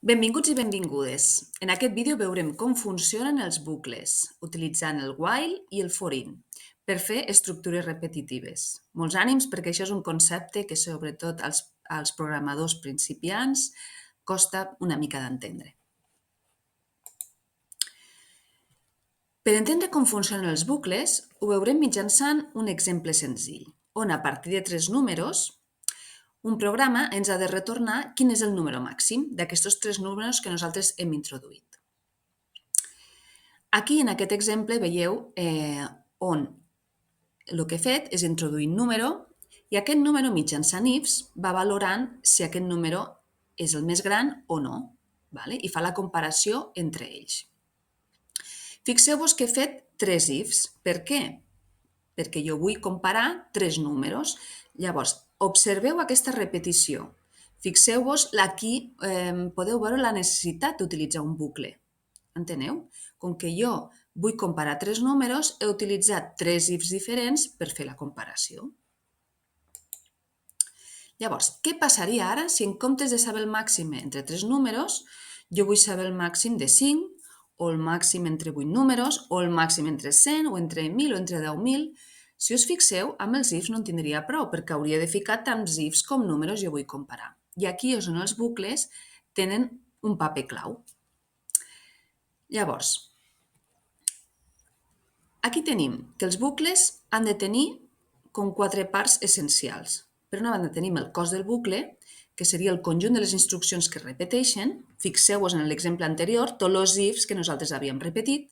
Benvinguts i benvingudes. En aquest vídeo veurem com funcionen els bucles, utilitzant el while i el for in, per fer estructures repetitives. Molts ànims perquè això és un concepte que sobretot als programadors principiants costa una mica d'entendre. Per entendre com funcionen els bucles, ho veurem mitjançant un exemple senzill, on a partir de 3 números un programa ens ha de retornar quin és el número màxim d'aquests 3 números que nosaltres hem introduït. Aquí, en aquest exemple, veieu on el que he fet és introduir un número i aquest número mitjançant ifs va valorant si aquest número és el més gran o no, i fa la comparació entre ells. Fixeu-vos que he fet 3 ifs. Per què? Perquè jo vull comparar 3 números. Llavors, observeu aquesta repetició. Fixeu-vos, aquí podeu veure la necessitat d'utilitzar un bucle. Enteneu? Com que jo vull comparar 3 números, he utilitzat 3 ifs diferents per fer la comparació. Llavors, què passaria ara si en comptes de saber el màxim entre 3 números, jo vull saber el màxim de 5, o el màxim entre 8 números, o el màxim entre 100, o entre 1.000, o entre 10.000? Si us fixeu, amb els ifs no en tindria prou, perquè hauria de ficar tants ifs com números jo vull comparar. I aquí és on els bucles tenen un paper clau. Llavors, aquí tenim que els bucles han de tenir com 4 parts essencials. Per una banda tenim el cos del bucle, que seria el conjunt de les instruccions que es repeteixen. Fixeu-vos en l'exemple anterior, tots els ifs que nosaltres havíem repetit.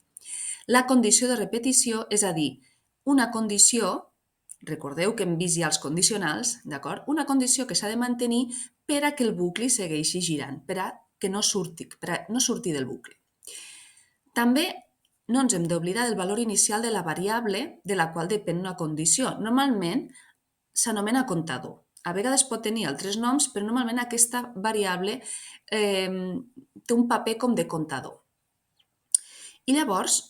La condició de repetició, és a dir, una condició, recordeu que hem vist ja els condicionals, d'acord? Una condició que s'ha de mantenir per a que el bucle segueixi girant, per a que no surti del bucle. També no ens hem d'oblidar del valor inicial de la variable de la qual depèn una condició. Normalment s'anomena comptador. A vegades pot tenir altres noms, però normalment aquesta variable té un paper com de comptador. I llavors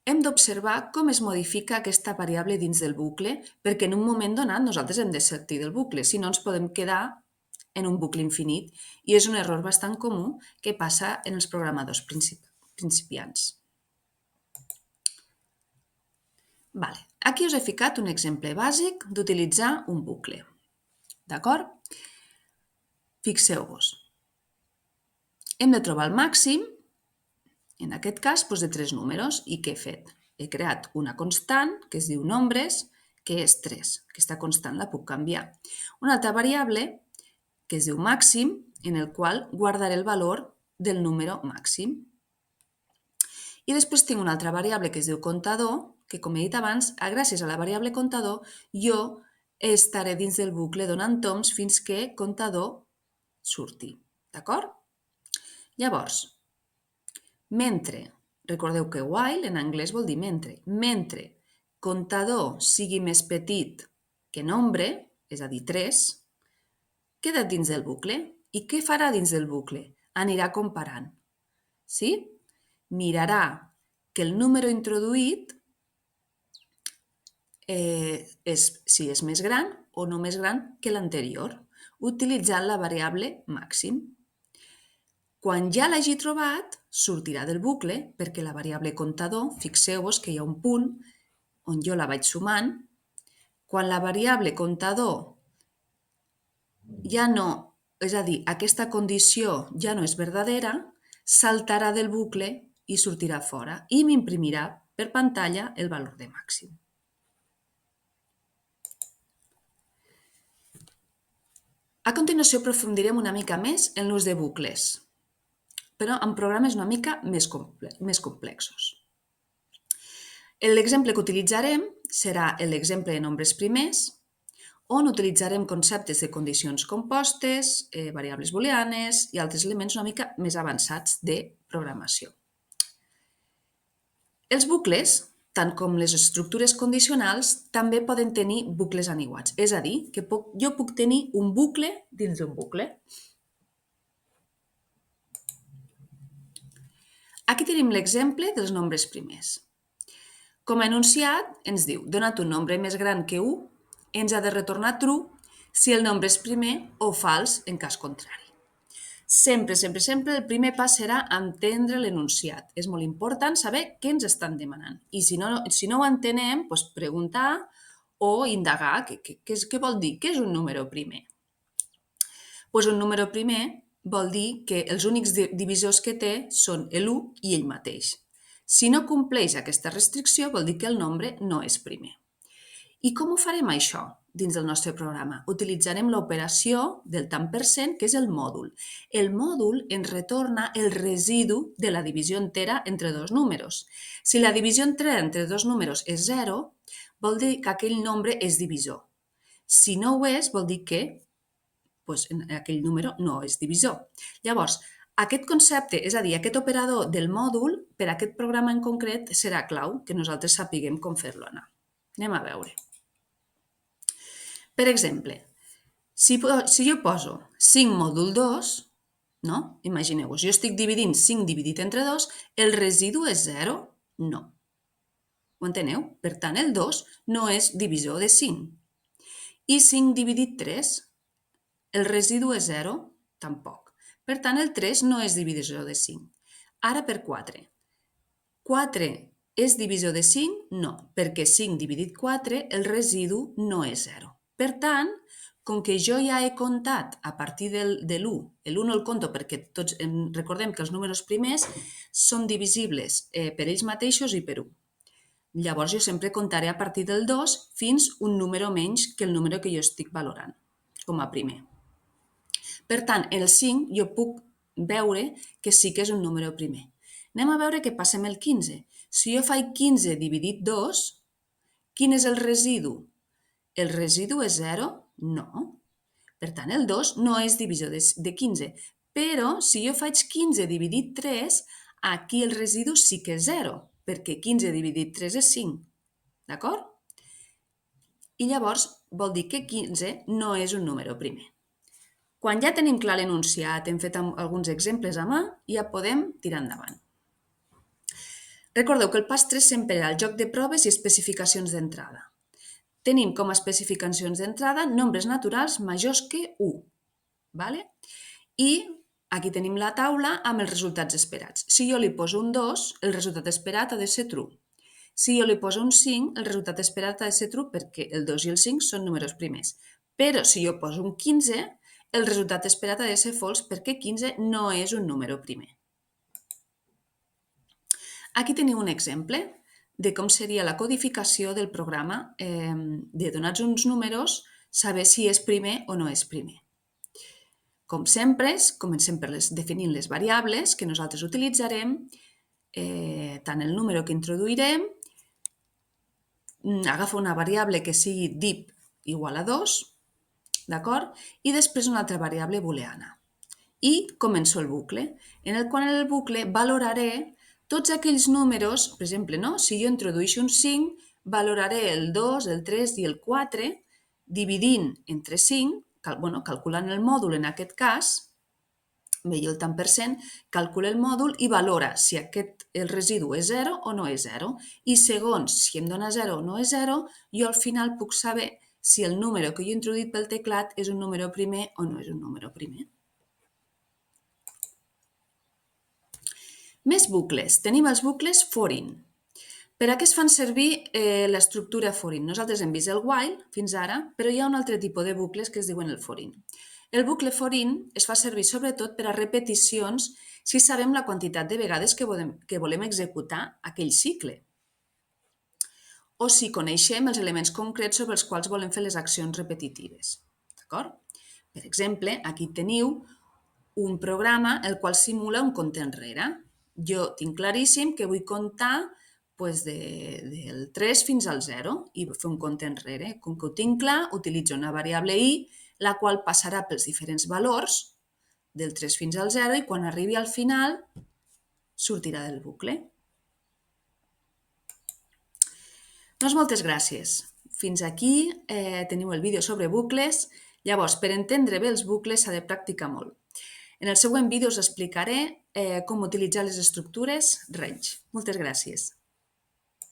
hem d'observar com es modifica aquesta variable dins del bucle, perquè en un moment donat nosaltres hem de sortir del bucle, si no ens podem quedar en un bucle infinit, i és un error bastant comú que passa en els programadors principiants. Aquí us he ficat un exemple bàsic d'utilitzar un bucle. D'acord? Fixeu-vos. Hem de trobar el màxim, en aquest cas, de 3 números. I què he fet? He creat una constant que es diu nombres, que és 3. Aquesta constant la puc canviar. Una altra variable que es diu màxim, en el qual guardaré el valor del número màxim. I després tinc una altra variable que es diu comptador, que com he dit abans, gràcies a la variable comptador, jo estaré dins del bucle donant toms fins que comptador surti. D'acord? Llavors, recordeu que while en anglès vol dir mentre comptador sigui més petit que nombre, és a dir, 3, queda dins del bucle. I què farà dins del bucle? Anirà comparant. Sí? Mirarà que el número introduït si és més gran o no més gran que l'anterior, utilitzant la variable màxim. Quan ja l'hagi trobat, sortirà del bucle, perquè la variable comptador, fixeu-vos que hi ha un punt on jo la vaig sumant. Quan la variable comptador ja no, és a dir, aquesta condició ja no és verdadera, saltarà del bucle i sortirà fora i m'imprimirà per pantalla el valor de màxim. A continuació aprofundirem una mica més en l'ús de bucles, però en programes una mica més complexos. L'exemple que utilitzarem serà l'exemple de nombres primers, on utilitzarem conceptes de condicions compostes, variables booleanes i altres elements una mica més avançats de programació. Els bucles, tant com les estructures condicionals, també poden tenir bucles aniuats. És a dir, que jo puc tenir un bucle dins d'un bucle. Aquí tenim l'exemple dels nombres primers. Com a enunciat, ens diu, donat un nombre més gran que 1, ens ha de retornar true si el nombre és primer o fals en cas contrari. Sempre, sempre, sempre el primer pas serà entendre l'enunciat. És molt important saber què ens estan demanant. I si no ho entenem, doncs preguntar o indagar què vol dir, què és un número primer. Doncs un número primer vol dir que els únics divisors que té són l'1 i ell mateix. Si no compleix aquesta restricció, vol dir que el nombre no és primer. I com ho farem això dins del nostre programa? Utilitzarem l'operació del tant per cent, que és el mòdul. El mòdul ens retorna el residu de la divisió entera entre dos números. Si la divisió entera entre dos números és 0, vol dir que aquell nombre és divisor. Si no ho és, vol dir que aquell número no és divisor. Llavors, aquest concepte, és a dir, aquest operador del mòdul, per a aquest programa en concret, serà clau que nosaltres sapiguem com fer-lo anar. Anem a veure. Per exemple, si jo poso 5 mòdul 2, no? Imagineu-vos, jo estic dividint 5 dividit entre 2, el residu és 0? No. Ho enteneu? Per tant, el 2 no és divisor de 5. I 5 dividit 3, el residu és 0? Tampoc. Per tant, el 3 no és divisor de 5. Ara per 4. 4 és divisor de 5? No, perquè 5 dividit 4, el residu no és 0. Per tant, com que jo ja he comptat a partir de l'1, l'1 no el compto perquè tots recordem que els números primers són divisibles per ells mateixos i per 1. Llavors jo sempre comptaré a partir del 2 fins un número menys que el número que jo estic valorant com a primer. Per tant, el 5 jo puc veure que sí que és un número primer. Anem a veure què passa amb el 15. Si jo faig 15 dividit 2, quin és el residu? El residu és 0? No. Per tant, el 2 no és divisor de 15. Però si jo faig 15 dividit 3, aquí el residu sí que és 0, perquè 15 dividit 3 és 5. D'acord? I llavors vol dir que 15 no és un número primer. Quan ja tenim clar l'enunciat, hem fet alguns exemples a mà, ja podem tirar endavant. Recordeu que el pas 3 sempre era el joc de proves i especificacions d'entrada. Tenim com a especificacions d'entrada nombres naturals majors que 1. Vale? I aquí tenim la taula amb els resultats esperats. Si jo li poso un 2, el resultat esperat ha de ser true. Si jo li poso un 5, el resultat esperat ha de ser true perquè el 2 i el 5 són números primers. Però si jo poso un 15, el resultat esperat ha de ser false perquè 15 no és un número primer. Aquí teniu un exemple de com seria la codificació del programa de donats uns números, saber si és primer o no és primer. Com sempre, comencem per definint les variables que nosaltres utilitzarem, tant el número que introduirem, agafa una variable que sigui dip igual a 2, d'acord? I després una altra variable booleana. I començo el bucle, en el qual en el bucle valoraré tots aquells números, per exemple, si jo introdueixo un 5, valoraré el 2, el 3 i el 4, dividint entre 5, calculant el mòdul en aquest cas, veieu el tant per cent, calcula el mòdul i valora si el residu és 0 o no és 0. I segons si em dona 0 o no és 0, jo al final puc saber si el número que jo he introduït pel teclat és un número primer o no és un número primer. Més bucles. Tenim els bucles for in. Per a què es fan servir l'estructura for in? Nosaltres hem vist el while fins ara, però hi ha un altre tipus de bucles que es diuen el for in. El bucle for in es fa servir sobretot per a repeticions si sabem la quantitat de vegades que volem executar aquell cicle o si coneixem els elements concrets sobre els quals volem fer les accions repetitives. D'acord? Per exemple, aquí teniu un programa el qual simula un compte enrere. Jo tinc claríssim que vull comptar del 3 fins al 0 i fer un compte enrere. Com que ho tinc clar, utilitzo una variable i, la qual passarà pels diferents valors del 3 fins al 0 i quan arribi al final sortirà del bucle. Doncs moltes gràcies. Fins aquí teniu el vídeo sobre bucles. Llavors, per entendre bé els bucles s'ha de practicar molt. En el següent vídeo us explicaré com utilitzar les estructures range. Moltes gràcies.